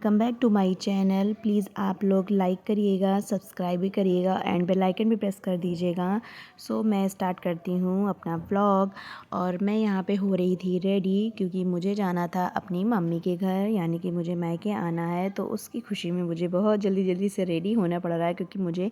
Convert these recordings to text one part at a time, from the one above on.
Come back to my channel. Please आप लोग like करिएगा, सब्सक्राइब भी करिएगा एंड बेल आइकन भी प्रेस कर दीजिएगा। सो मैं स्टार्ट करती हूँ अपना व्लॉग। और मैं यहाँ पे हो रही थी रेडी, क्योंकि मुझे जाना था अपनी मम्मी के घर, यानी कि मुझे मायके आना है। तो उसकी खुशी में मुझे बहुत जल्दी जल्दी से रेडी होना पड़ रहा है, क्योंकि मुझे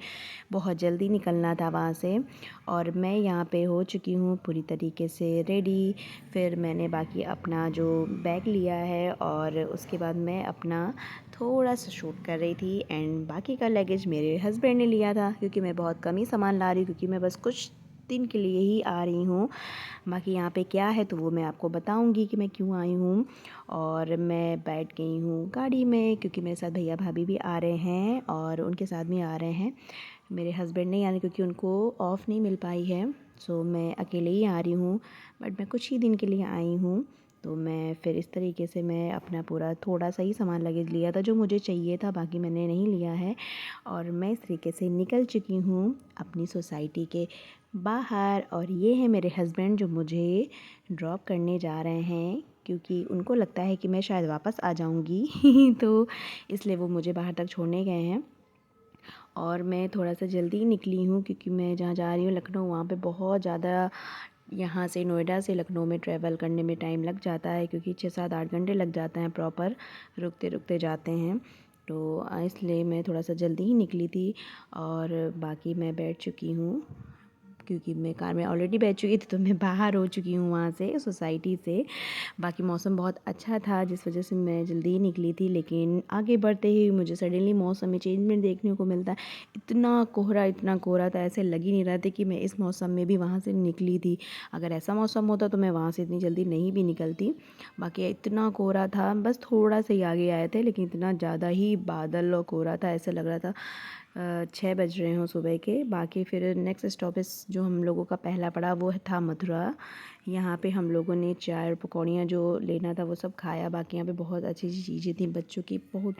बहुत जल्दी निकलना था वहाँ से। और मैं यहाँ पे हो चुकी हूँ पूरी तरीके से रेडी। फिर मैंने बाकी अपना जो बैग लिया है और उसके बाद मैं अपना थोड़ा सा शूट कर रही थी। एंड बाकी का लगेज मेरे हस्बैंड ने लिया था, क्योंकि मैं बहुत कम ही सामान ला रही हूँ, क्योंकि मैं बस कुछ दिन के लिए ही आ रही हूँ। बाकी यहाँ पे क्या है तो वो मैं आपको बताऊँगी कि मैं क्यों आई हूँ। और मैं बैठ गई हूँ गाड़ी में, क्योंकि मेरे साथ भैया भाभी भी आ रहे हैं और उनके साथ भी आ रहे हैं। मेरे हस्बैंड नहीं आने, क्योंकि उनको ऑफ़ नहीं मिल पाई है। सो मैं अकेले ही आ रही हूँ, बट मैं कुछ ही दिन के लिए आई हूँ। तो मैं फिर इस तरीके से मैं अपना पूरा थोड़ा सा ही सामान लगेज लिया था जो मुझे चाहिए था, बाकी मैंने नहीं लिया है। और मैं इस तरीके से निकल चुकी हूँ अपनी सोसाइटी के बाहर। और ये है मेरे हस्बैंड जो मुझे ड्रॉप करने जा रहे हैं, क्योंकि उनको लगता है कि मैं शायद वापस आ जाऊँगी तो इसलिए वो मुझे बाहर तक छोड़ने गए हैं। और मैं थोड़ा सा जल्दी निकली हूँ, क्योंकि मैं जहाँ जा रही हूँ लखनऊ, वहाँ पे बहुत ज़्यादा यहाँ से नोएडा से लखनऊ में ट्रैवल करने में टाइम लग जाता है, क्योंकि 6-7-8 घंटे लग जाते हैं प्रॉपर, रुकते रुकते जाते हैं। तो इसलिए मैं थोड़ा सा जल्दी ही निकली थी। और बाकी मैं बैठ चुकी हूँ, क्योंकि मैं कार में ऑलरेडी बैठ चुकी थी, तो मैं बाहर हो चुकी हूँ वहाँ से, सोसाइटी से। बाकी मौसम बहुत अच्छा था, जिस वजह से मैं जल्दी ही निकली थी। लेकिन आगे बढ़ते ही मुझे सडनली मौसम में चेंजमेंट देखने को मिलता है। इतना कोहरा था, ऐसे लग ही नहीं रहा था कि मैं इस मौसम में भी वहाँ से निकली थी। अगर ऐसा मौसम होता तो मैं वहाँ से इतनी जल्दी नहीं भी निकलती। बाकी इतना कोहरा था, बस थोड़ा सा ही आगे आए थे, लेकिन इतना ज़्यादा ही बादल और कोहरा था, ऐसा लग रहा था 6 बज रहे हों सुबह के। बाकी फिर नेक्स्ट स्टॉपेज जो हम लोगों का पहला पड़ा वो था मथुरा। यहाँ पे हम लोगों ने चाय और पकौड़ियाँ जो लेना था वो सब खाया। बाकी यहाँ पे बहुत अच्छी अच्छी चीज़ें थी, बच्चों की बहुत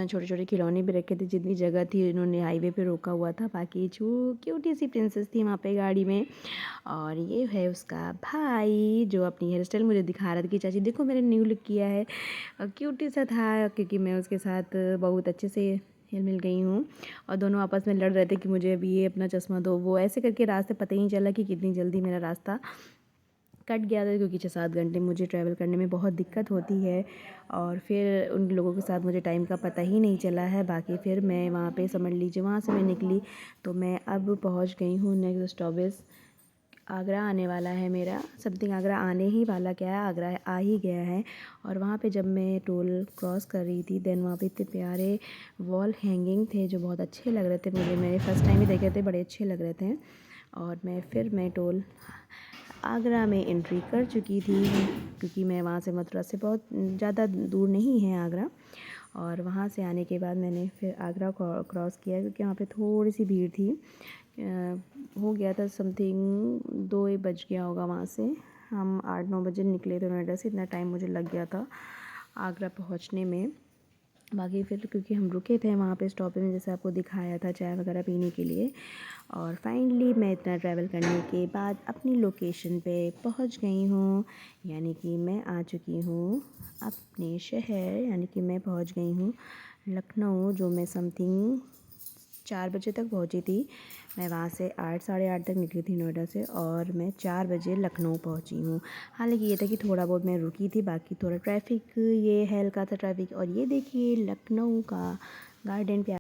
छोटे छोटे खिलौने भी रखे थे। जितनी जगह थी इन्होंने हाईवे पे रोका हुआ था। बाकी जो क्यूटी सी प्रिंसेस थी वहाँ पे गाड़ी में। और ये है उसका भाई जो अपनी हेयर स्टाइल मुझे दिखा रहा था कि चाची देखो मैंने न्यू लुक किया है। क्यूटी सा था, क्योंकि मैं उसके साथ बहुत अच्छे से हिल मिल गई हूँ। और दोनों आपस में लड़ रहे थे कि मुझे अभी ये अपना चश्मा दो, वो ऐसे करके रास्ते पता ही नहीं चला कि कितनी जल्दी मेरा रास्ता कट गया था, क्योंकि 6-7 घंटे मुझे ट्रैवल करने में बहुत दिक्कत होती है। और फिर उन लोगों के साथ मुझे टाइम का पता ही नहीं चला है। बाकी फिर मैं वहाँ पे समझ लीजिए वहाँ से मैं निकली, तो मैं अब पहुँच गई हूँ नेक्स्ट स्टॉपेज आगरा आने वाला है मेरा। समथिंग आगरा आने ही वाला, क्या है आगरा आ ही गया है। और वहाँ पे जब मैं टोल क्रॉस कर रही थी, देन वहाँ पे इतने प्यारे वॉल हैंगिंग थे जो बहुत अच्छे लग रहे थे मुझे। मैंने फ़र्स्ट टाइम ही देखे थे, बड़े अच्छे लग रहे थे। और मैं टोल आगरा में एंट्री कर चुकी थी, क्योंकि मैं वहाँ से मथुरा से बहुत ज़्यादा दूर नहीं है आगरा। और वहाँ से आने के बाद मैंने फिर आगरा क्रॉस किया, क्योंकि वहाँ पे थोड़ी सी भीड़ थी। हो गया था समथिंग 2 बज गया होगा वहाँ से। हम 8-9 बजे निकले थे नोएडा से, इतना टाइम मुझे लग गया था आगरा पहुँचने में। बाकी फिर क्योंकि हम रुके थे वहाँ पे स्टॉपेज में, जैसे आपको दिखाया था, चाय वगैरह पीने के लिए। और फाइनली मैं इतना ट्रैवल करने के बाद अपनी लोकेशन पे पहुँच गई हूँ, यानी कि मैं आ चुकी हूँ अपने शहर, यानी कि मैं पहुँच गई हूँ लखनऊ, जो मैं समथिंग 4 बजे तक पहुँची थी। मैं वहाँ से 8 साढ़े 8 तक निकली थी नोएडा से, और मैं 4 बजे लखनऊ पहुँची हूँ। हालांकि ये था कि थोड़ा बहुत मैं रुकी थी, बाकी थोड़ा ट्रैफिक ये है हल्का था ट्रैफिक। और ये देखिए लखनऊ का गार्डन पे